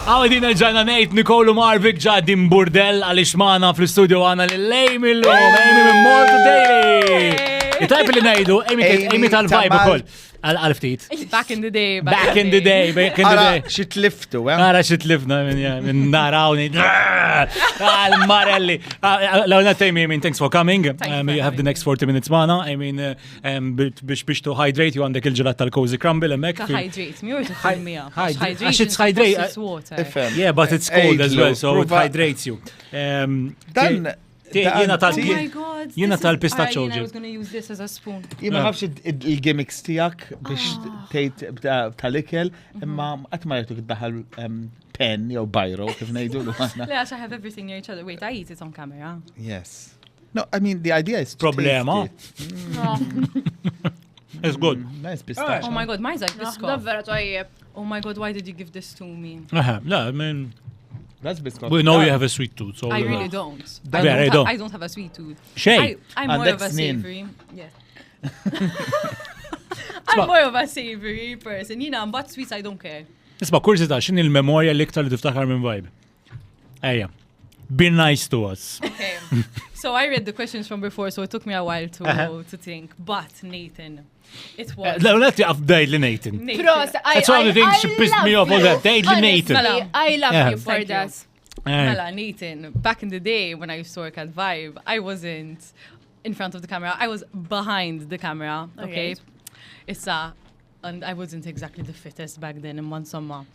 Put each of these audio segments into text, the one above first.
Għawdin ġana nejt Nikolu Marvik ġaddin burdel għalix maħna fl-studio għana l-Amy l-lum, Amy minn Malta Daily. Tajb li najdu, Amy tal-vibe u koll. Għal-ftit. Back in the day. Back in the day. Xitliftu, Għara xitlifna minn narawni. Għal-Marelli. Lawna Amy, thanks for coming. You have the next 40 minutes maħna. Biex to hydrate you għandek il-ġelat tal-Cozy Crumble emmek. Hydrate, mi urtu fil-mija. It's hydrate. Yeah, but it's cold as well, so it hydrates you. Jena tal-pistachio. I was going to use this as a spoon. Jena ħafx il-gimmicks tijak biex tejt tal-ikel, imma għatma jgħetu id-daħal pen jew bajro, kif nejdu l-għana. I have everything near each other. Wait, I eat it on camera. Yes. No, I mean, the idea is Problema. It's good. Nice pistachio. Oh my God, mine's like biscuit. Davvera tajjeb. Oh my God, why did you give this to me? I mean... That's biscuit. We know you have a sweet tooth. So I really don't. I don't have a sweet tooth. Shay. I'm more of a savory. Yeah. I'm more of a savory person. But sweets I don't care. Isma, kurzita, xin il-memorja li iktar li tiftakar minn vibe? Ejja. Be nice to us. Okay. So I read the questions from before, so it took me a while to think. But Nathan, it was... Let's update li Nathan. That's one of the things she pissed me off all that. Date li Nathan. I love you for that. Mela, Nathan, back in the day when I used to work at Vibe, I wasn't in front of the camera. I was behind the camera, okay? And I wasn't exactly the fittest back then in Mansumma.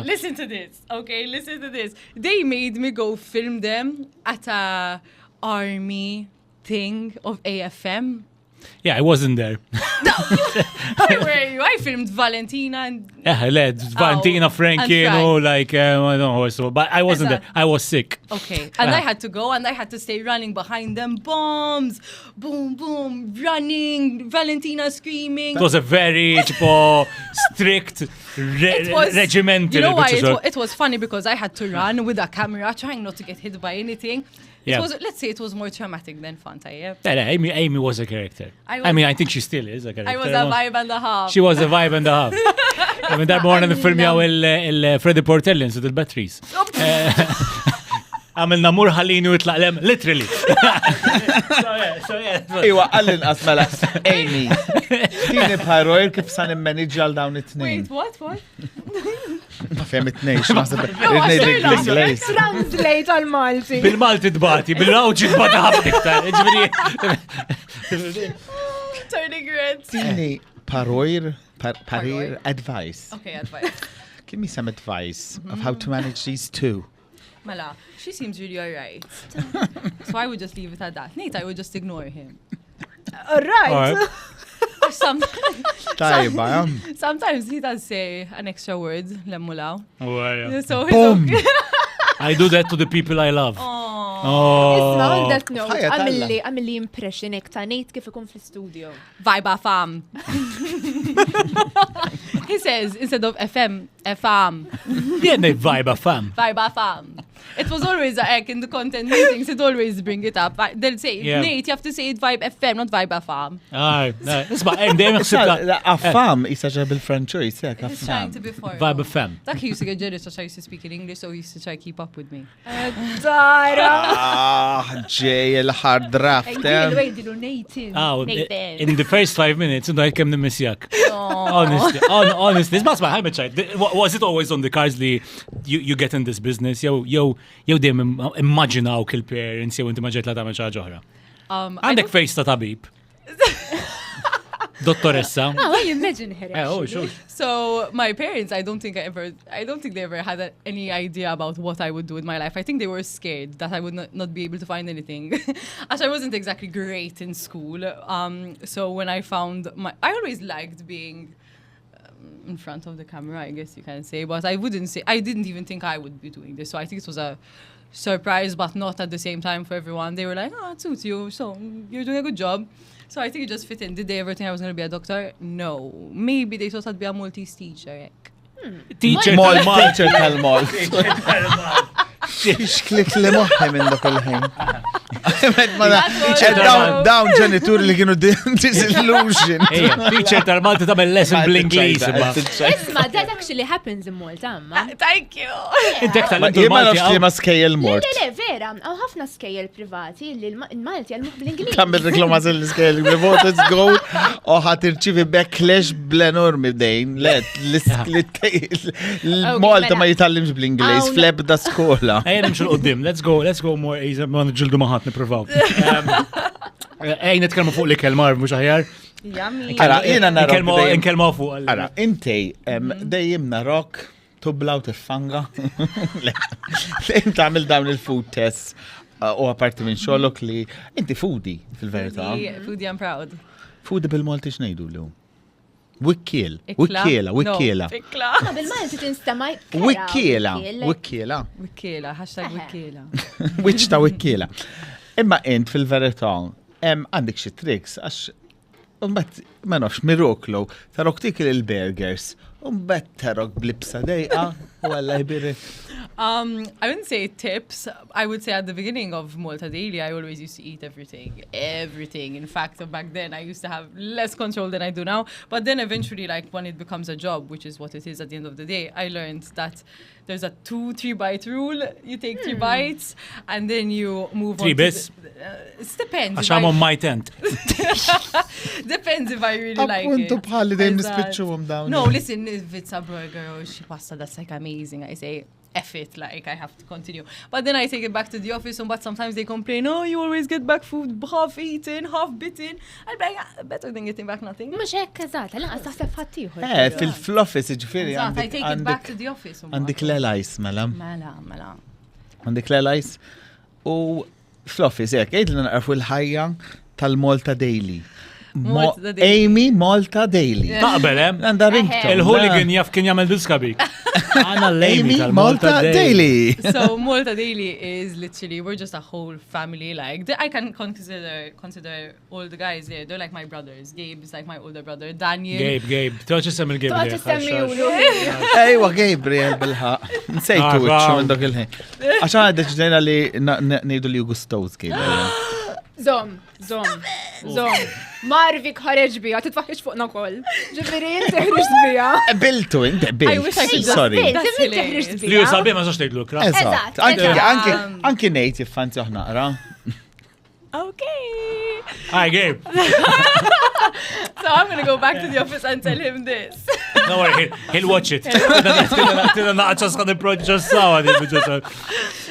Listen to this, okay? Listen to this. They made me go film them at a army thing of AFM. Yeah, I wasn't there. Where were you? I filmed Valentina and... Valentina, Frankie, like, I don't know, so, but I wasn't there. I was sick. Okay. And I had to go and I had to stay running behind them. Bombs! Boom, boom, running, Valentina screaming. It was a very, strict, regimental. You know why? It was funny because I had to run with a camera, trying not to get hit by anything. Yeah. Let's say it was more traumatic than fun, yeah? Amy was a character. I think she still is a character. I was a vibe and a half. She was a vibe and a half. Dar morna nifilmjaw il-Freddy Portelli nsu il-batteries. Għamilna murħallini u itlaqlem, literally. Iwa, għallin qasmela, Amy. Tini bħarojr kif san immanagġal dawn it-tnejn. Wait, what? Ma fem it-tnejn, x'naħseb l-Inglejs. Translate għal-Malti. Bil-Malti dbati, bil-rawġi dbati ħafna iktar. Turning red. Tini bħarojr, parir, advice. Okay, advice. Give me some advice of how to manage these two. Mela, she seems really alright. So I would just leave it at that. Nate, I would just ignore him. Alright. Sometimes he does say an extra word, lemmulaw. So boom! I do that to the people I love. Isma, on that note, għamilli impression ta' Nate kif ikun fl-studio. Vibe fam. He says, instead of FM, FM. Yeah, Nate, vibe fam. Vibe fam. It was always in the content meetings, it always bring it up. They'll say, Nate, you have to say it vibe FM, not vibe fam. Isma, Affam isaġa bil-Franċois, jek. He's trying to be formal. Vibe FM. That he used to get jealous because I used to speak in English, so he used to try to keep up with me. Ġej il-hard draft. In the first 5 minutes, I kemm nimmissjak. Honestly. Was it always on the cards li you get in this business? Jew dejjem immaġinaw il-parents jew inti maġġejt la tagħmel xi ħaġa oħra. Għandek face ta' tabib. Dottoressa. I imagine her. Oh, sure. So my parents, I don't think they ever had any idea about what I would do with my life. I think they were scared that I would not be able to find anything. As I wasn't exactly great in school. So when I found I always liked being in front of the camera, I guess you can say, but I didn't even think I would be doing this. So I think it was a surprise, but not at the same time for everyone. They were like, it suits you, so you're doing a good job. So I think it just fit in. Did they ever think I was going to be a doctor? No. Maybe they thought I'd be a Maltese teacher. Teacher tal-Malt. Xklik li moħħi minn dak il-ħin. Dawn ġenituri li kienu disillusion. Teacher tal-Malta tagħmel lesson bl-Ingliż. Isma, that actually happens in Malta, amma. Thank you. Intek tal-Malta. Jien ma nafx li ma skejjel mort. Le, vera, għaw ħafna skejjel privati li l-Malti għal-muħ bl-Ingliż. Tammel reklamas l-skejjel privati, let's go. Ħat irċivi backlash bl-enormi dejn. L-Malta ma jitallimx bl-Ingliż, fl-ebda skola. Ejja nimxu l-qoddim. Let's go more easy, ma nġildu maħat niprofaw. Ejja nitkellmu fuq li kelmar, mhux aħjar. Yummy. Ara, jiena narok. Nkellmu fuq. Ara, intej dejjem narok tubla u tiffanga. Lejn tagħmel dawn il-food tests u apparti minn xogħolok li inti foodie fil-verità. Foodie I'm proud. Foodie bil-Malti x'ngħidu lu? Wikkiela. Bil-Malti tinstama' Wikkiela. Hashtag wikkiela. Wiċċ ta' wikkiela. Imma int fil-verità għandek xi tricks għax ma nafx miroklu tarok tikil il-burgers mbagħad tarok blibsa dejqa u alla jbiri. I wouldn't say tips. I would say at the beginning of MaltaDaily, I always used to eat everything. Everything. In fact, back then, I used to have less control than I do now. But then eventually, like when it becomes a job, which is what it is at the end of the day, I learned that there's a 2-3 bite rule. You take 3 bites and then you move 3 on. bits? It depends. Għax I'm on my tent. Depends if I really like it. Appuntu bħalli dejjem nispiċċuhom dawn. No, listen, if it's a burger or she pasta, that's like amazing. I say, F it, like I have to continue. But then I take it back to the office, but sometimes they complain, oh, you always get back food half eaten, half bitten. I'm like, better than getting back nothing. Mux hekk eżat, laqas taħseb ħaddieħor. Fil-office ġifieri I take it back to the office. Għandik l-elajs, mela. Mela. Għandik l-elajs. U fl-office, jek, għejdlina naqrafu l-ħajja tal-MaltaDaily. Amy MaltaDaily. Taqbel, Għanda ringtone. Il-hooligan jaf kien jagħmel diskabik. Għana Amy MaltaDaily. So MaltaDaily is literally, we're just a whole family. Like I can consider all the guys there. They're like my brothers. Gabe is like my older brother. Daniel. Gabe. Toċi semmi l-Gabe. Toċi semmi ulu. Ejwa, Gabriel bil-ħaq. Nsejtu iċċu minn dak il-ħin. Għaxan għaddeċ ġejna li nejdu li Gustos Gabriel. Zom. Marvik ħareġ bija, titfaħħiġ fuqna koll. Ġifiri, teħriġ bija. Biltu, inti bil. I wish I could Sorry. Li ju sabi ma zoċ tgħidlu kra. Eżatt. Anki nejt jiffanzi uħnaqra. Okay. Hi, Gabe. So I'm going to go back to the office and tell him this. No worry, he'll watch it. Tina naqċas għad il-proġġa s-sawa di.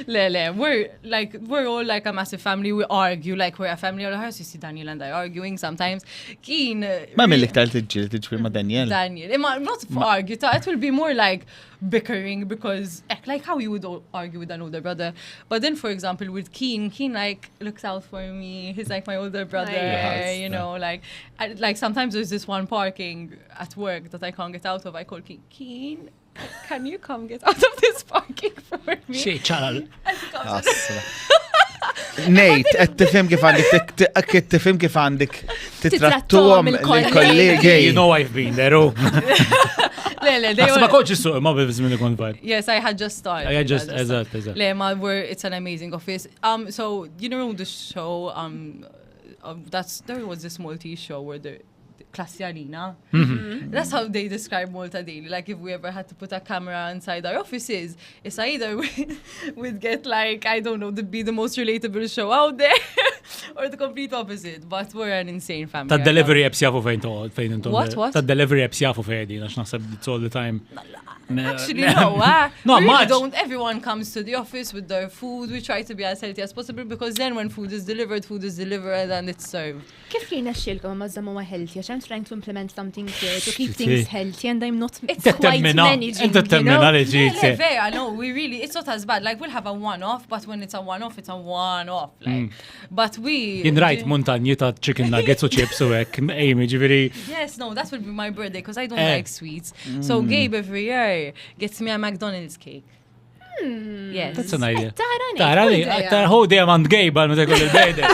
We're all like a massive family. We argue like we're a family. All house, you see Daniel and I arguing sometimes. Keen. Ma mill-lik tal-tġil ma Daniel. Not argue. It will be more like bickering because like how you would argue with an older brother. But then, for example, with Keen like looks out for me. He's like my older brother. Yes. You know, like sometimes there's this one parking at work that I can't get out of. I call Keen, can you come get out of this parking for me? Xie ċaral. Nejt, tifhem kif għandek titrattuhom il-kollegi. You know I've been there, oh. Ma koċ issu, ma bivżmin ikon vibe. Yes, I had just started. Eżatt. It's an amazing office. So, you know the show, there was this Maltese show where the Klassjanina. That's how they describe MaltaDaily. Like if we ever had to put a camera inside our offices, it's either we'd get like, I don't know, be the most relatable show out there or the complete opposite. But we're an insane family. Tad delivery apps jafu fejn intom. What? Tad delivery apps jafu fejn għax naħseb it's all the time. Actually, no. No, we really much. don't. Everyone comes to the office with their food. We try to be as healthy as possible because then when food is delivered and it's served. Kif li naxxilkom ma żammu ma healthy? Għax I'm trying to implement something to keep things healthy and I'm not quite managing, you know? Vera, no, we really, it's not as bad. Like we'll have a one-off, but when it's a one-off, it's a one-off. Like, but we... Jien rajt montanji ta' chicken nuggets u chips u hekk, Amy, ġifieri. Yes, no, that will be my birthday because I don't like sweets. So Gabe every year gets me a McDonald's cake. Yes. That's an idea. Tarani. Whole day I'm Gabe għal meta jkollu l-birthday.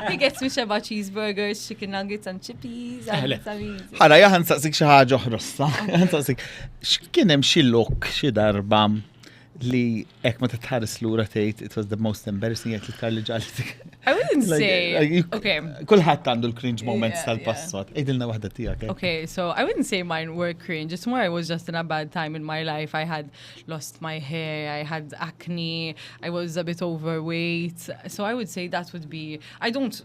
He gets me sheba cheeseburgers, chicken nuggets and chippies. And it's amazing. Ħara, jaħan saqsik xi ħaġa oħrossa. Jaħan saqsik, x'kien hemm xi look xi darba li hekk meta tħares lura tgħid it was the most embarrassing jekk li tħalli ġaltik. I wouldn't say. Okay. Kulħadd għandu l-cringe moments Yeah, tal-passat. Ejdilna waħda tiegħek. Okay, so I wouldn't say mine were cringe. It's more I was just in a bad time in my life. I had lost my hair, I had acne, I was a bit overweight. So I would say that would be, I don't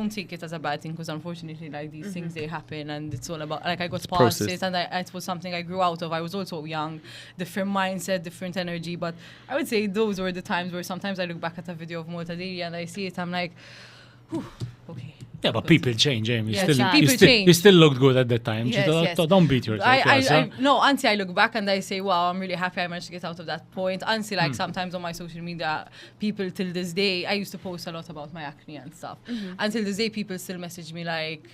take it as a bad thing because unfortunately like these things they happen and it's all about like I got past it and it was something I grew out of. I was also young, different mindset, different energy, but I would say those were the times where sometimes I look back at a video of MaltaDaily and I see it, I'm like, whew, okay. Yeah, but people change, Amy. Yeah, people change. You still looked good at that time. Yes. Don't beat yourself. No, until I look back and I say, wow, I'm really happy I managed to get out of that point. Until like sometimes on my social media, people till this day, I used to post a lot about my acne and stuff. Until this day, people still message me like,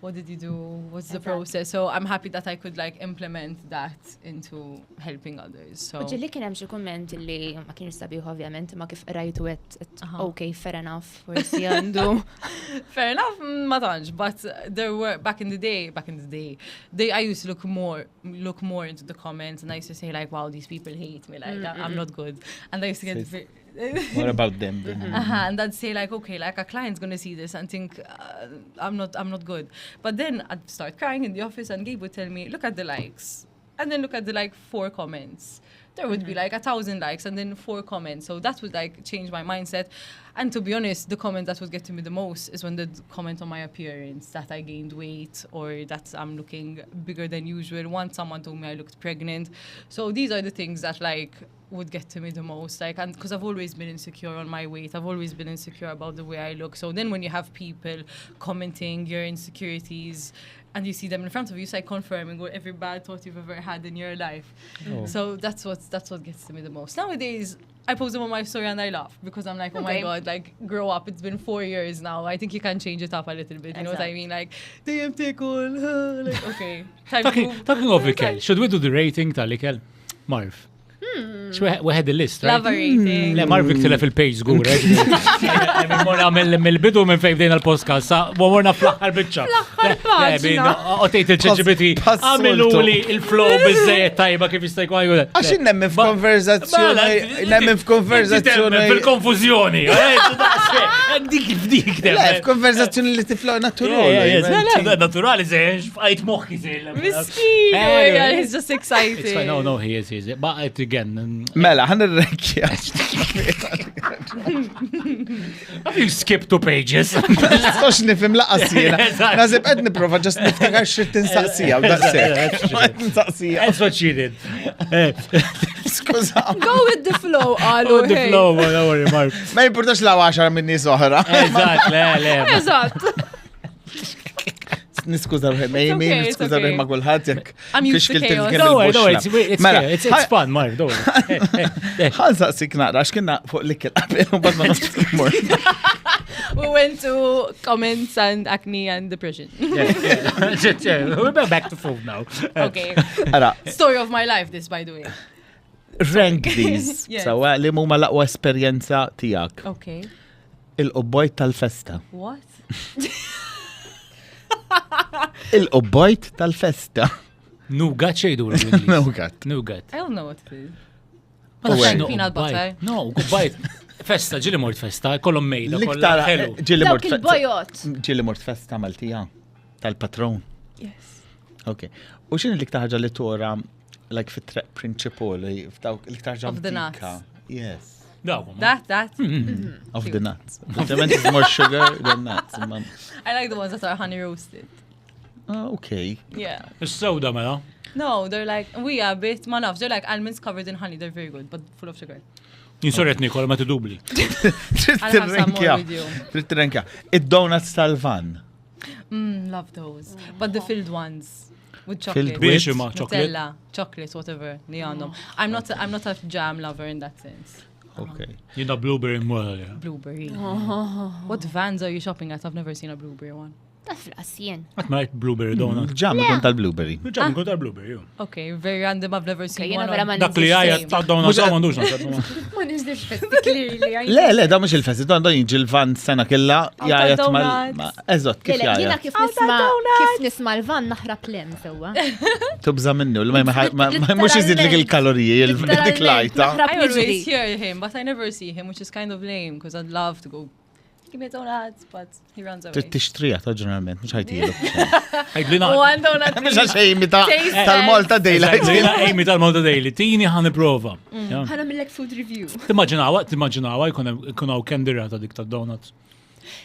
what did you do? What's the process? So I'm happy that I could like implement that into helping others. So. Ġilli kien hemm xi kumment li ma kienx sabiħ ovvjament, ma kif rajtu okay, fair enough, forsi għandu. Fair enough, ma tantx, but there were back in the day, I used to look more into the comments and I used to say like, wow, these people hate me, like I'm not good. And I used to get What about them? and I'd say like, okay, like a client's gonna see this and think I'm not good. But then I'd start crying in the office and Gabe would tell me, look at the likes. And then look at the like 4 comments. There would be like 1,000 likes and then 4 comments. So that would like change my mindset. And to be honest, the comment that would get to me the most is when they comment on my appearance, that I gained weight or that I'm looking bigger than usual. Once someone told me I looked pregnant. So these are the things that like would get to me the most. Like, and because I've always been insecure on my weight, I've always been insecure about the way I look. So then when you have people commenting your insecurities, and you see them in front of you, it's like confirming every bad thought you've ever had in your life. Oh. So that's what gets to me the most. Nowadays, I post them on my story and I laugh because I'm like, oh my God, like grow up. It's been 4 years now. I think you can change it up a little bit. You know what I mean? Like, damn, take all. Like, okay. Talking of Ikel, should we do the rating tal-Ikel? Marv. We had the list, right? Love a rating. Le, Marv iktila fil-page żgur, Morna mill-bidu minn fejn bdejna l-podcast, sa morna fl-aħħar biċċa. Otejt il-ċeġibiti, għamilu li il-flow bizzejet tajba kif jista' jkun għajgħu. Għaxin nemmi f'konverzazzjoni. Fil-konfuzjoni. Dik Le, f'konverzazzjoni li tiflaw naturali. Naturali, zeħ, f'għajt moħħi zeħ. Miskin, he's just excited. No, he is. But again. Mela, ħan ir-rekkja. Have you skipped 2 pages? Nistax nifim laqasina. Nazib qed niprofa ġast niftakar xirrit insaqsija u daqsek. That's what she did. Skuza. Go with the flow, Alu. With the flow, don't worry, Mark. Ma jimportax la 10 minni soħra. Eżatt, le. Eżatt. Niskuza ruħi, niskuza ruħi ma kullħat jek. I'm used to chaos. It's fun, Mark, don't worry. Ħan saqsik naqra, x'kienna fuq l-ikkel qabel u bad ma naftikmur. We went to comments and acne and depression. Yeah. We're back to food now. Okay. Story of my life, this, by the way. Rank these. Sawa, li mumma laqwa esperjenza tijak. Okay. Il-qobbojt tal-festa. What? Il-qobbojt tal-festa. Nougat xejdu Nougat. I don't know what it is. Like peanut butter. No, gubbajt. Festa, ġili mort festa, kollom mejda, L-iktar ħelu. Ġili mort festa Maltija tal-patron. Yes. Ok. U xin l-iktar ħaġa li tora, like fit-treq prinċipoli, f'dawk l-iktar ħaġa Of the nuts. Yes. That. Of the nuts. Ultimate is more sugar than nuts. I like the ones that are honey roasted. Oh, okay. Yeah. Is-sewda mela? No, they're like, we are a bit, ma nafx, they're like almonds covered in honey, they're very good, but full of sugar. Jinsoret Nikola ma tidubli. Trit-renkja. Id-donuts tal-van. Love those. But the filled ones. With chocolate. Biex chocolate? Nutella, chocolate, whatever. I'm not a jam lover in that sense. Okay. Jina blueberry mwela. Blueberry. What vans are you shopping at? I've never seen a blueberry one. Fl-qasjen. Għat ma blueberry donut. Ġam ikun tal-blueberry. Ġam ikun tal-blueberry, ju. Okay, very random, I've never seen one. Dak li għajja ta' donut għaw mandux Ma nizdiġ festi clearly. Le, da mux il-festi, don jiġi l-van sena kella jgħajat ma' eżot, kif jgħajat? Jina kif nisma l-van naħrab lem sewa. Tubza minnu, ma' mux jizidlik il-kaloriji, il-dik lajta. I always hear him, but I never see him, which is kind of lame, because I'd love to go give me donuts, but he runs away. Trid tixtrija ta' ġeneralment, mhux ħajtilu. Għajdlina. One donut. Mhux għax ejmi Taste tal-Malta Daily. Għajdlina ejmi tal-MaltaDaily. Tini ħan prova. Ħana millek food review. Timmaġinawa jkun hawn kendira ta' dik tad-donuts.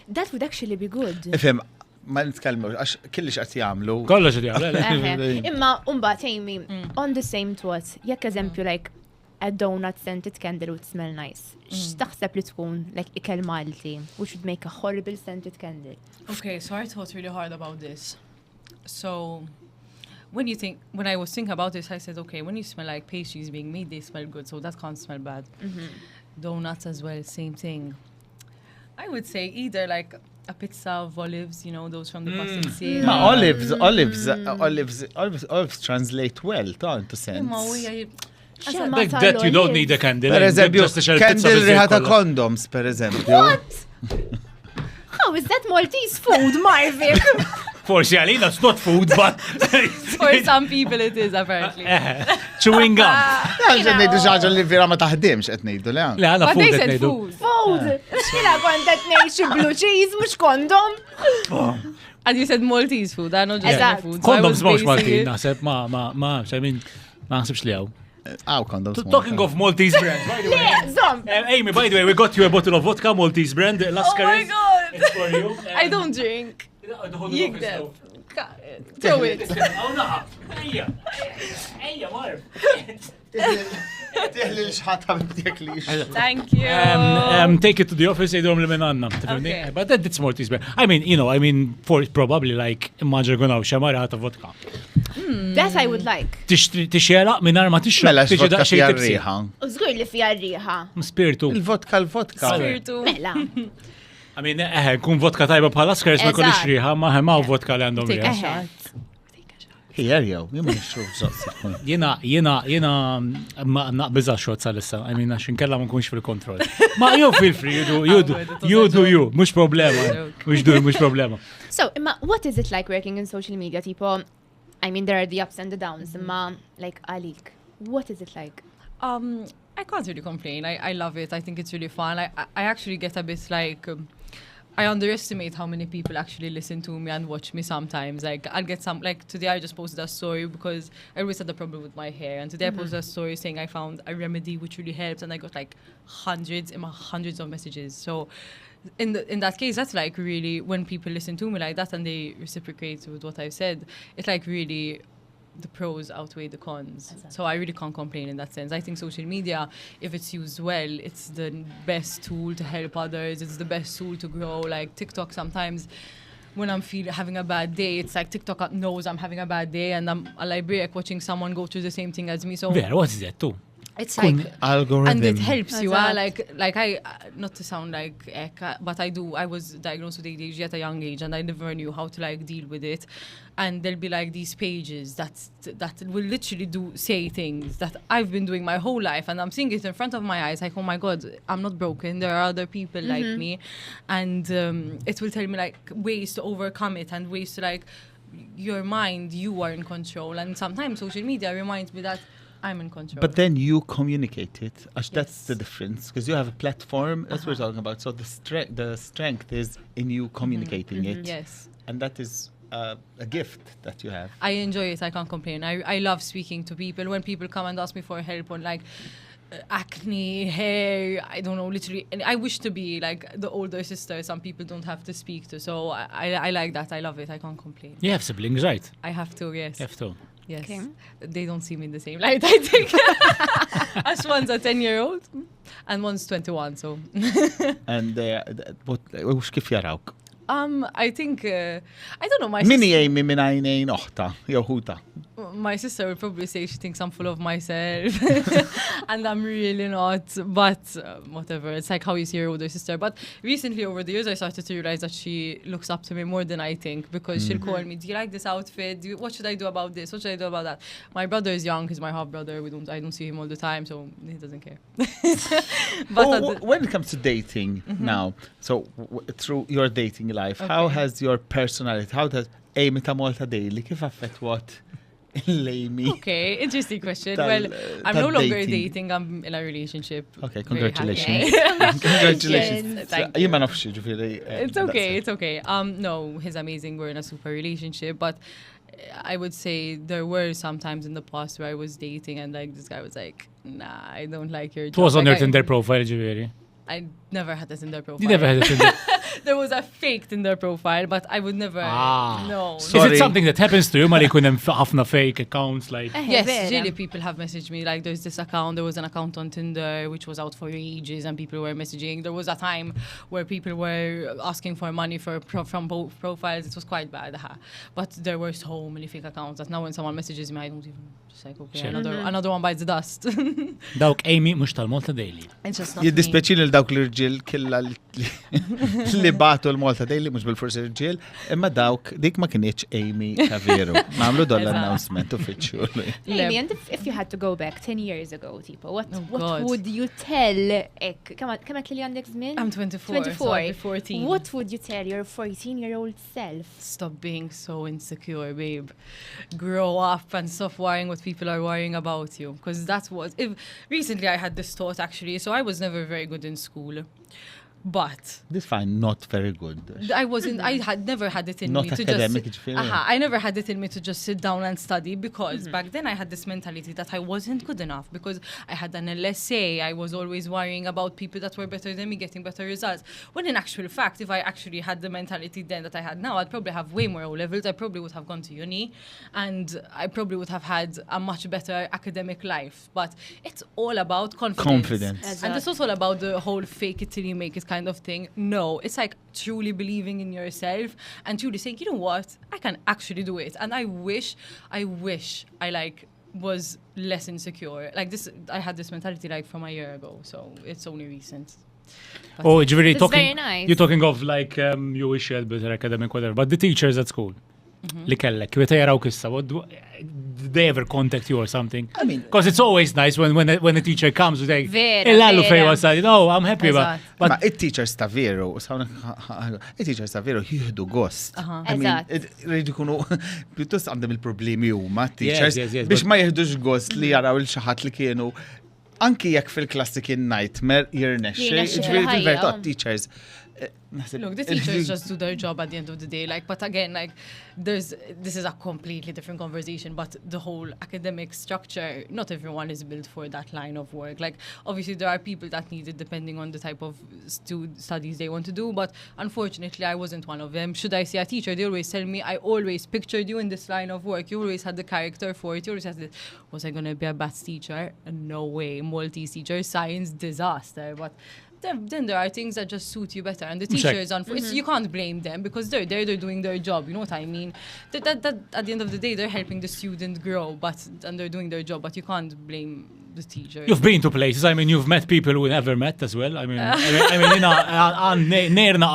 That would actually be good. Ifhem, ma nitkellmu għax kellix qed jagħmlu. Kollox qed jagħmel. Imma mbagħad Amy, on the same thought, jekk eżempju like a donut scented candle would smell nice. X'taħseb li tkun like ikel Malti, which would make a horrible scented candle. Okay, so I thought really hard about this. So when I was thinking about this, I said, okay, when you smell like pastries being made, they smell good, so that can't smell bad. Donuts as well, same thing. I would say either like a pizza of olives, you know, those from the busting scene. Ma olives translate well, ta' into sense. Like that you don't need a candle. Per eżempju, candle riħa ta' candle. condoms, per eżempju. What? How is that Maltese food, Marvin? Forsi għalina, it's not food, but... For some people it is, apparently. Chewing gum. Għanġan nejdu xaġa li vera ma taħdimx qed ngħidu le. Le, għana But food they qed said ngħidu. food. Food! Jina kontet nejxi blue cheese, mux kondom. And you said Maltese food, I know just Eżatt. food. So I was Condoms mawx basing Maltin, it- naħseb, ma naħsebx li għaw. Condoms. Talking of Maltese brand, by the way. Le, zom. Amy, by the way, we got you a bottle of vodka, Maltese brand, Oh my Lascaris. god! It's for you. I don't drink. Jik them. Throw it. Oh, no. Ejja, Marv. Tiħli l-xħata b'tieklix. Thank you. Take it to the office, jidhom li minn għanna. Okay. But that's Maltese brand. I mean, for probably like, immaġer gunaw xamara ħata vodka. That I would like. Tixjera minn ma tixra. Mela x-vodka fija rriħa. Użgur li fija rriħa. Spiritu. Il-vodka. Spiritu. Mela. I mean, kun vodka tajba bħala Lascaris ma kollix Eżatt. riħa, ma vodka li għandhom riħa. Eħe. Hier jew, jien ma nixruf ġozzi. Jena ma naqbiza xot sal-issa. I mean, għax inkella ma nkunx fil-kontroll. Ma you feel free, you do you. Mux problema. Mux problema. So, imma, what is it like working in social media? Tipo, I mean, there are the ups and the downs. Imma, like, Alik, what is it like? I can't really complain. I love it. I think it's really fun. I actually get a bit like... I underestimate how many people actually listen to me and watch me sometimes. Like, I'll get some... Like, today I just posted a story because I always had a problem with my hair. And today I posted a story saying I found a remedy which really helps. And I got like hundreds of messages. So in that case, that's like really... When people listen to me like that and they reciprocate with what I've said, it's like really... the pros outweigh the cons. Exactly. So I really can't complain in that sense. I think social media, if it's used well, it's the best tool to help others. It's the best tool to grow. Like TikTok, sometimes when I'm having a bad day, it's like TikTok knows I'm having a bad day and I'm a librarian watching someone go through the same thing as me. So what is that too? It's like algorithm. And it helps you. Exactly. Like I, not to sound like but I was diagnosed with ADHD at a young age and I never knew how to like deal with it. And there'll be like these pages that will literally say things that I've been doing my whole life, and I'm seeing it in front of my eyes. Like, oh my God, I'm not broken. There are other people like me, and it will tell me like ways to overcome it and ways to like your mind. You are in control, and sometimes social media reminds me that I'm in control. But then you communicate it. That's the difference, because you have a platform. That's what we're talking about. So the strength is in you communicating it. Yes, and that is a gift that you have. I enjoy it. I can't complain. I love speaking to people. When people come and ask me for help on like acne, hair, I don't know, literally. And I wish to be like the older sister some people don't have to speak to. So I like that. I love it. I can't complain. You have siblings, right? I have to, yes. You have to. Yes. Okay. They don't see me in the same light, I think. As one's a 10-year-old and one's 21, so. And kif jarawk? I think, I don't know, Mini Amy min għajnejn oħta, jew ħuta? My sister would probably say she thinks I'm full of myself and I'm really not, but whatever. It's like how you see your older sister. But recently over the years I started to realize that she looks up to me more than I think, because she'll call me, do you like this outfit? What should I do about this? What should I do about that? My brother is young, he's my half brother. I don't see him all the time, so he doesn't care. But when it comes to dating now, so through your dating life, how has your personality, how does Amy ta' MaltaDaily, kif affettwat l-Amy. Okay, interesting question. Tal- Well, I'm no longer tal-dating. dating, I'm in a relationship. Okay, Very congratulations. happy. Congratulations. Thank Jien ma nafx ġifieri. It's okay, it's okay. No, he's amazing. We're in a super relationship, but I would say there were some times in the past where I was dating and like this guy was like, nah, I don't like your It was job. on your Like, Tinder profile, ġifieri. I never had a Tinder profile. You never had a Tinder. There was a fake Tinder profile, but I would never. Ah. No. Is Sorry. it something that happens to you? Ma li kun hemm ħafna fake accounts like Yes, Vera. really, people have messaged me. Like, there's this account. There was an account on Tinder which was out for ages, and people were messaging. There was a time where people were asking for money from both profiles. It was quite bad, but there were so many fake accounts that now when someone messages me, I don't even just like okay, Sure. another one bites the dust. dawk Amy mhux tal-MaltaDaily. It's just not me. Jiddispeċi l dawk l-irġiel killa li batu l-Malta Daily, mux bil-forsi irġiel, imma dawk dik ma kienieċ Amy ta' veru. Namlu doll Eżatt. announcement uffiċju. Amy, and if you had to go back 10 years ago, tipo, what God. would you tell kemm li għandek żmien? I'm 24, so I'll be 14. What would you tell your 14-year-old self? Stop being so insecure, babe. Grow up and stop worrying what people are worrying about you. Because that's what... Recently, I had this thought, actually. So I was never very good in school. But Define not very good. I had never had it in Not me to academic, just... ġifieri. I never had it in me to just sit down and study because back then I had this mentality that I wasn't good enough because I had an LSA. I was always worrying about people that were better than me getting better results. When in actual fact, if I actually had the mentality then that I had now, I'd probably have way more O levels. I probably would have gone to uni and I probably would have had a much better academic life. But it's all about confidence. And it's also all about the whole fake it till you make it kind of thing. No, it's like truly believing in yourself and truly saying, you know what, I can actually do it. And I wish I like was less insecure. Like this, I had this mentality like from a year ago, so it's only recent. Oh, ġifieri That's talking. very nice. You're talking of like you wish you had better academic whatever, but the teachers at school. Li kellek, kif jaraw kissa, did they ever contact you or something? I mean- because it's always nice when a teacher comes with like, Vera, il-għallu fej vera. wasal, no, I'm happy, Eżatt. Ma but it-teachers ta' veru, it-teachers ta' veru jihdu gost. I mean, Eżatt. rridu kunu, pjuttost għandhom il-problemi huma, teachers, yes, biex but- ma jihdux gost li jaraw il-xaħat li kienu, anki jekk fil-klassi kien nightmare, jirnexxi, Jirnexxi ġviri ħajja. fil-verità teachers. Look, the teachers just do their job at the end of the day. Like, but again, like, this is a completely different conversation. But the whole academic structure, not everyone is built for that line of work. Like, obviously, there are people that need it depending on the type of studies they want to do. But unfortunately, I wasn't one of them. Should I see a teacher, they always tell me, I always pictured you in this line of work. You always had the character for it. You always had this. Was I going to be a maths teacher? No way. Maltese teacher, science, disaster. But then there are things that just suit you better, and the teachers, you can't blame them because they're doing their job. You know what I mean? That at the end of the day, they're helping the student grow, and they're doing their job. But you can't blame the teacher. you've been to places, I mean, you've met people we never met as well. I mean, nerna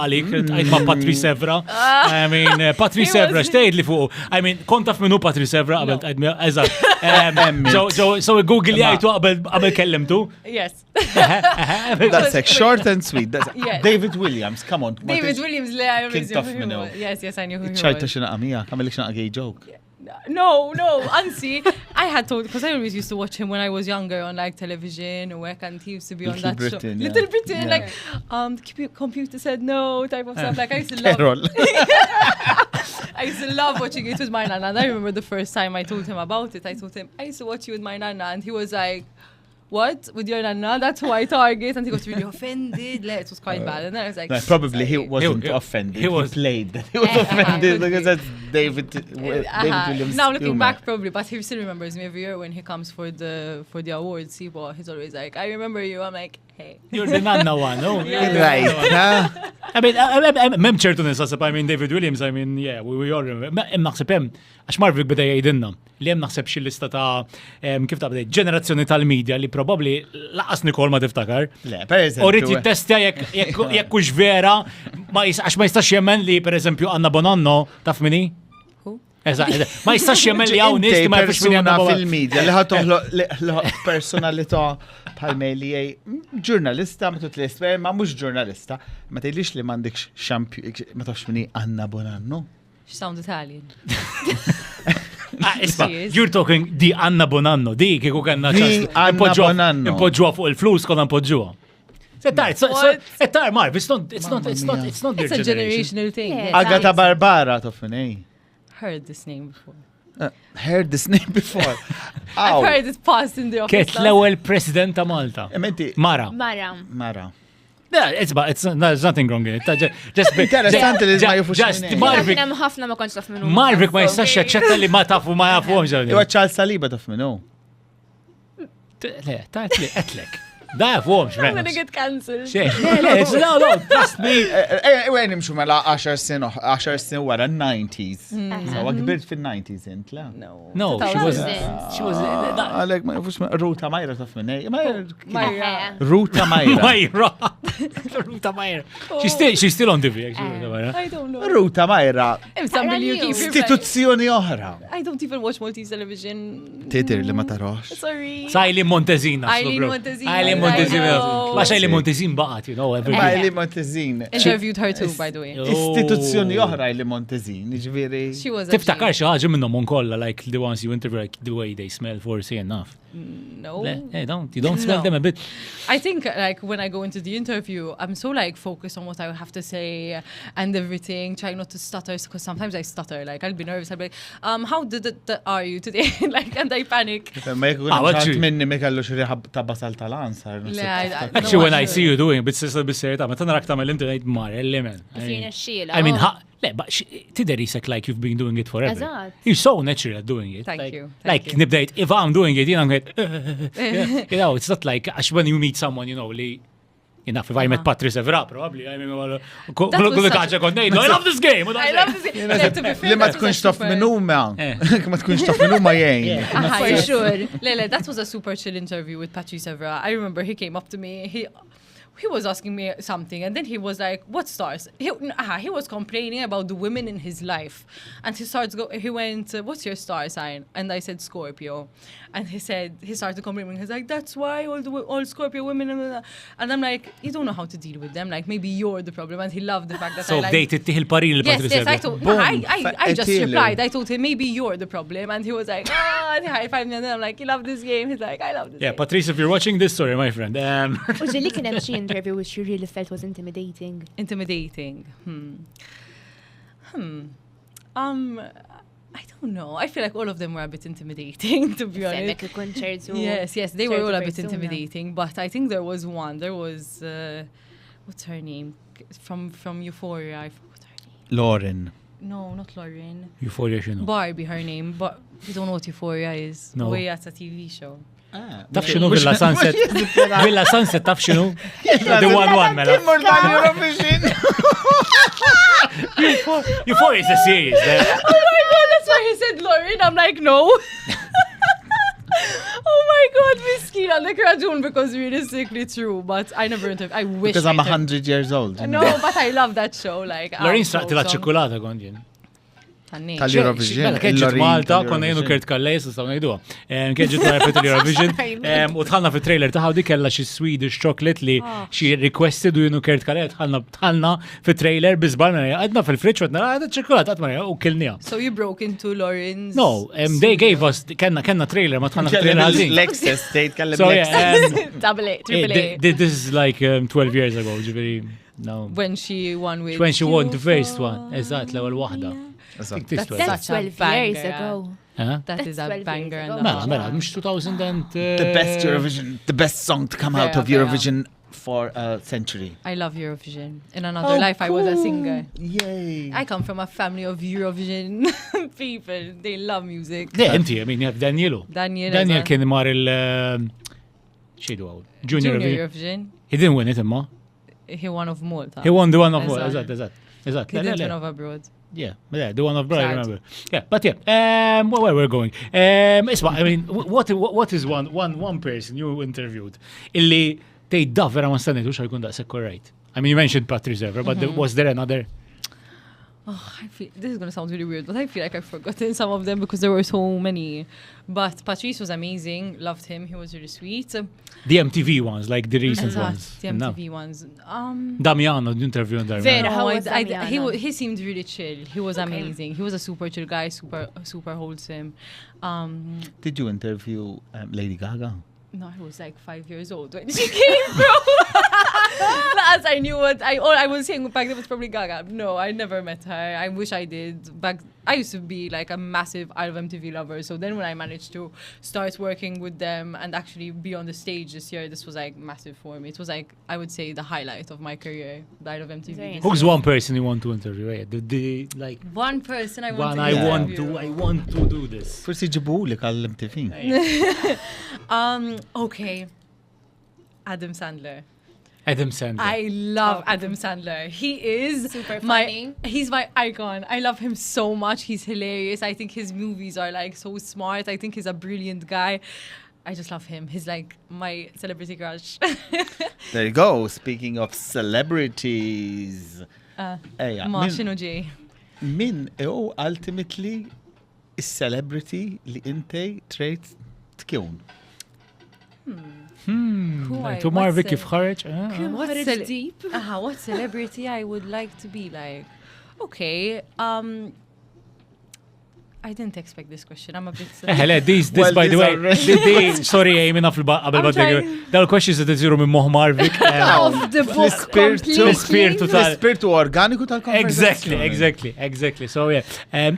għalik, għajt ma' Patri Sevra. I mean, Patri Sevra, xtejd li fuq. I mean, kontaf minnu Patri Sevra, għabel għajt mi, eżat. So Google jgħajtu għabel kellimtu. Yes. That's like short and sweet. Yes. David Williams, come on. David Williams, I always Kien tough knew who he minnu. was. Yes, I knew who he ċajta was. xina għamija, għamilek xina gay joke. No, Ansi, I had told, because I always used to watch him when I was younger on like television or work, and he used to be on Little that Britain, show. yeah. Little Britain, Yeah. like, the computer said no type of stuff. Like I used to love. Carol. I used to love watching it with my nana. And I remember the first time I told him about it. I told him I used to watch you with my nana, and he was like, "What with your nana? That's who I target." And he got really offended. Like, it was quite bad. And then I was like, No, probably he sorry. wasn't He- offended. he He was- played that. He was offended could because be. that's David Williams. Now looking humor. back, probably, but he still remembers me every year when he comes for the awards. He's always like, "I remember you." I'm like, "Hey." You're the nanna one, no? Right, huh? I mean, mem ċertu nisasab, I mean, David Williams, I mean, yeah, we all remember. Naħseb hemm, għax Marvik beda jgħidilna, li hemm naħseb xi lista ta' kif ta' bdej, ġenerazzjoni tal-medja li probabbli laqas Nikol ma tiftakar. Le, per eżempju. U rrid jittestja jekk hux vera, għax ma jistax jemmen li pereżempju Anna Bonanno taf minni? Who? Eżatt, ma jistax jemmen li hawn nies li ma jafux minni Anna persuna Bonanno. fil-medja li ħatoħloq personalità bħal-mejli ġurnalista, ma tutlist, ma mux ġurnalista, ma tgħidlix li m'għandekx xampju, ma tafx minni Anna Bonanno. She sounds Italian. Isma, She is. you're talking di Anna Bonanno, di kiku kanna Di Anna Bonanno. impoġġuha fuq il-flus konna impoġġuha. Marv, it's not It's their a generation. generational thing. Yeah. Yes. Agata Barbara taf minn ej. Heard this name before. Heard this name before. I've heard it passed in the office. Kiet l-ewwel president ta' Malta. Menti, Mara. Mara. Yeah, there's nothing wrong in it. Just Interessanti li ma jafux just minn hekk. Marvik Kien hemm ħafna ma kontx taf minnu. Marvik ma jistax jaċċetta li ma tafu ma jafuhomx. Iwa ċal saliba taf minn hu. Le, tajt li qetlek. Da jafuhomx. I'm gonna get cancelled. No, trust me. Iwa nimxu mela 10 sin wara 90s. Sawa kbirt fil-90s int, la? No. No, she was Għalek ma jafux Ruta Majra taf minn ej. Myra. Ruta Majra. Majra. Ruta Majra. She's still on TV, actually. I don't know. Ruta Majra. Some you keep Istituzzjoni oħra. I don't even watch Maltese television. Titir li ma tarox. Sorry. Eileen Montezina. Eileen Montezina. Eileen I Montezina. know. Ma Eileen Montezin baqat, you know, every Ma li Montezin. Interviewed her too, by the way. Istituzzjoni oħra li Montezin, ġviri. She was Tiftakar xi ħaġa minnhom kollha, like the ones you interview, like the way they smell for say enough. No. Hey, you don't smell No. them a bit. I think like when I go into the interview, I'm so like focused on what I have to say and everything, trying not to stutter because sometimes I stutter. Like I'll be nervous. I'll be like, how are you today? Like, and I panic. Ma jkun what ċant you- minni mi kellu xi riħab ta' basal tal-ansar. Actually, when I see you doing, bit sissa bis-serjetà, meta narak tagħmel internet mar, element. Fina xxiela. I mean, tidher isek like you've been doing it forever. Eżatt. You're so natural at doing it. Thank like, you, Like, thank you. nibdejt, if I'm doing it, I'm going, you know, it's not like, għax when you meet someone, you know, li, enough, if I met Patrice Evra, probably, I mean, kullu kaġa kont nejdu, I love this game. I love this. Like, to be fair, Li ma that was a tkunx taf super- minn huma. Eh. Ma tkunx taf minn huma jgħin. For sure. Lele, that was a super chill interview with Patrice Evra. I remember he came up to me. He was asking me something, and then he was like, "What stars?" He was complaining about the women in his life, and he went, "What's your star sign?" And I said Scorpio, and he started complaining. He's like, "That's why all Scorpio women," and I'm like, "You don't know how to deal with them. Like maybe you're the problem." And he loved the fact that So I like. bdejt ittieħ il-parir li Yes, Patrice yes, I Evra. told. Boom. I just Fa'qetilu. replied. I told him maybe you're the problem, and he was like, and he high-fived me, and then I'm like, you love this game. He's like, I love this Yeah, game. Patrice, if you're watching this, sorry, my friend. U ġilli kien hemm xi interview which you really felt was intimidating. Intimidating. I don't know. I feel like all of them were a bit intimidating, to be honest. Semmek il-konċertu. Yes, they were all a bit persuna. intimidating, but I think there was one. There was what's her name from Euphoria? I forgot her name. Lauren. No, not Lauren. Euphoria xinu. Barbie, her name, but you don't know what Euphoria is. No. Oh, yeah, it's a TV show. Taf xinu Villa Sunset? Villa Sunset, taf xinu? The one mela. Timmur tal-Eurovision. Euphoria is a series. Oh my god, that's why he said Lauren. I'm like, no. Oh my god, miskin, għandek raġun because realistically true, but I never interviewed. I wish. Because I'm I interviewed- 100 years old. you No, know. but I love that show. Like, Lorin so straqti la ċikolata kondjen. Tanni. Tal-Eurovision. Mela keġġet il-Lorin Malta, tal-Eurovision. konna jenu Kurt Kalles, u stavna jidu. Keġġet Malta tal-Eurovision. U tħalna fit-trailer taħaw di kella xi Swedish chocolate li xi requested u jenu Kurt Kalles tħalna fit-trailer bizbar għadna fil-friċ għadna għadna ċikolata għadna u kilnija. So you broke into Lauren's. No, they gave us, kenna trailer, ma tħalna fit-trailer għazin. Lexus, state kellem So Lexus. yeah, Double A, triple A. this is like 12 years ago, ġiviri, no. When she won with. When she won the first one, eżat, l-ewel wahda. That's That's such a 12 years banger. ago. That is That's a 12 banger. years and ago. a Mela, half. mela, mux 2000 and... The best Eurovision, the best song to come out Vera, of vera. Eurovision for a century. I love Eurovision. In another life, I was a singer. Yay. I come from a family of Eurovision people. They love music. De, inti, I mean, jaf Danielu. Daniel. Daniel kien mar xejdu għaw, Junior Junior Eurovision. Eurovision. He didn't win it imma. He won of Malta. He won the one of... Eżatt. Eżat. He didn't win of abroad. Yeah, the one of Brian, I Sad. remember. Yeah, but yeah, where we're going. Isma, I mean, what is one person you interviewed illi tejda vera ma stannitu xa jkun daqsek korrejt? I mean, you mentioned Patrice Evra, but was there another? This is going to sound really weird, but I feel like I've forgotten some of them because there were so many. But Patrice was amazing. Loved him. He was really sweet. The MTV ones, like the recent ones. The MTV ones. Damiano, the interview on Damiano. No, How was Damiano? he seemed really chill. He was amazing. He was a super chill guy, super wholesome. Did you interview Lady Gaga? No, I was like 5 years old when she came, bro. Last I knew what I was saying back then was probably Gaga. No, I never met her. I wish I did. I used to be like a massive Isle of MTV lover. So then when I managed to start working with them and actually be on the stage this year, this was like massive for me. It was like, I would say, the highlight of my career, the Isle of MTV. Very this Who's year. one person you want to interview? The like One person I want one to I interview. want to do this. Forsi ġibulek għall-MTV. Okay. Adam Sandler. Adam Sandler. I love Adam Sandler. He is Super my funny. he's my icon. I love him so much. He's hilarious. I think his movies are like so smart. I think he's a brilliant guy. I just love him. He's like my celebrity crush. There you go. Speaking of celebrities. Eja, Ma xinu ġej? min ew ultimately is-celebrity li intej trid tkun? To Marvi kif ħareġ? What deep. What celebrity I would like to be like? Okay. I didn't expect this question. I'm a bit. Hele, this Well, by the these way, are- sorry, Amy, naf qabel I'm badek. Daw questions that iżiru minn moħ Marvik. Of the book L-spirtu L-spirtu tal- l-spirtu organiku tal-konversazzjoni. Exactly. So yeah,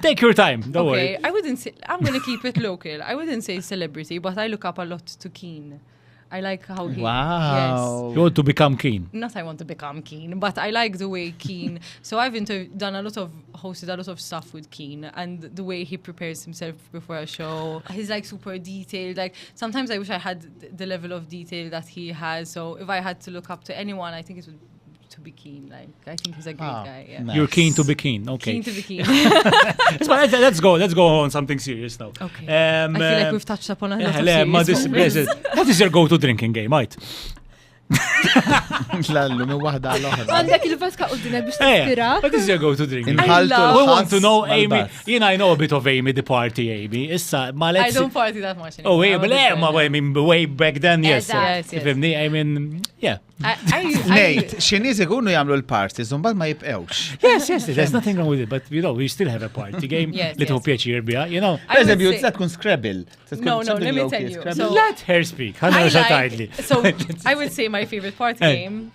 take your time. Don't Okay, worry. I wouldn't say. I'm gonna keep it local. I wouldn't say celebrity, but I look up a lot to Keen. I like how he. Wow. You want to become keen. Not I want to become Keen, but I like the way Keen. So I've hosted a lot of stuff with Keen, and the way he prepares himself before a show. He's like super detailed. Like sometimes I wish I had the level of detail that he has. So if I had to look up to anyone, I think it would to be Keen. Like I think he's a great guy. Yeah. Nice. You're keen to be keen. Okay. Keen to be Keen. Let's go on something serious now. Okay. I feel like we've touched upon a lot of serious topics. What is your go-to drinking game, right? Lallu, minn wahda għal-oħra. Għandek il-vaska qoddina biex tistira. What is your go-to drinking game? Inħaltu love- We want to know, l-ħass Amy. mal-bass. I know a bit of Amy, the party Amy. Issa, ma I let's... don't party that much Oh, anymore. wait, but ma I mean, way back then, yes. Yes, yes. Fimni, I mean, yeah. Nejt, xiniz ikunu jagħmlu l-parties, un bad ma jibqewx. Yes, there's nothing wrong with it, but we still have a party game. Yes, Little yes. pjaċir bija, I would Eżempju, say- tkun Scrabble. No, let me tell you. So- Let her speak. Ħanna xatajli. So I would say my favorite party game,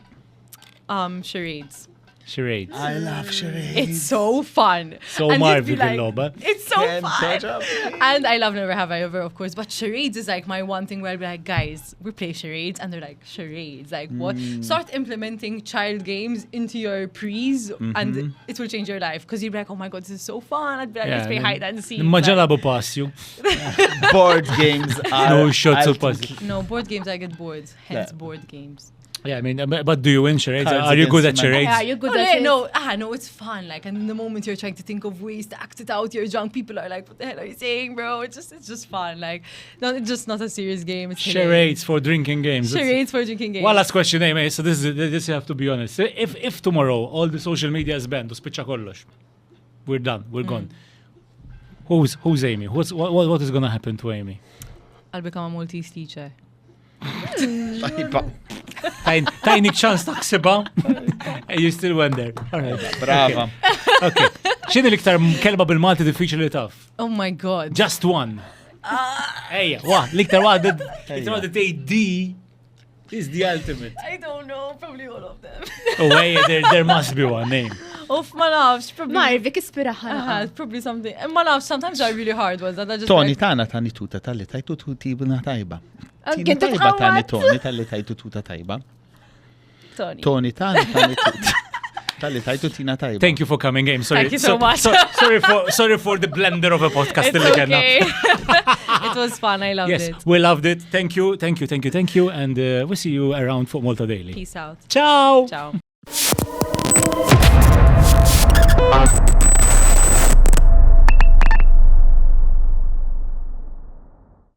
charades. Charades. I love charades. It's so fun. So And Marvi you'd be like- bil-loba. It's so Can't fun. touch up. And I love Never Have I Ever, of course. But charades is like my one thing where I'll be like, guys, we play charades. And they're like, charades? Like what? Start implementing child games into your prees and it will change your life. Because you'll be like, oh my God, this is so fun. I'd be like, let's play hide and seek. Ma Like- ġalabu passju. Board games are... No shots of ultimate- passju. No, board games, I get bored. Hence Yeah. board games. Yeah, I mean, but do you win charades? Cards Are you good at against humanity. charades? Yeah, you're good Oh, at yeah, it. no, it's fun. Like, and in the moment you're trying to think of ways to act it out, you're drunk. People are like, "What the hell are you saying, bro?" It's just fun. Like, no, it's just not a serious game. It's hilarious. Charades for drinking games. That's- Charades for drinking games. One last question, Amy. So this you have to be honest. If tomorrow all the social media is banned, spiċċa kollox, we're done, we're gone. Who's Amy? What is gonna happen to Amy? I'll become a Maltese teacher. Tajba. Tajnik ċans taħsibha. And you still went there. All right. Brava. Okay. X'inhi l-iktar kelba bil-Malti diffiċli taf? Oh my God. Just one. Ejja, l-iktar waħda tgħid D is the ultimate. I don't know. Probably all of them. Oh, there must be one name. Of ma nafx. Probably. Marvik ispira ħana. Probably something. Ma nafx. Sometimes they're really hard ones. That I just Toni like, tana tani tuta tal-li tajtu tibna tajba. Tina Kien tajba tani titħawat. Toni tal-li tajtu tuta tajba. Tony. Toni tani tani tuta. Tal-li tajtu tina tajba. Thank you for coming, Amy. Sorry. Thank you so much. Sorry for the blender of a podcast. It's li kellna. okay. It was fun. I loved Yes, it. we loved it. Thank you. And we'll see you around for Malta Daily. Peace out. Ciao. Ciao.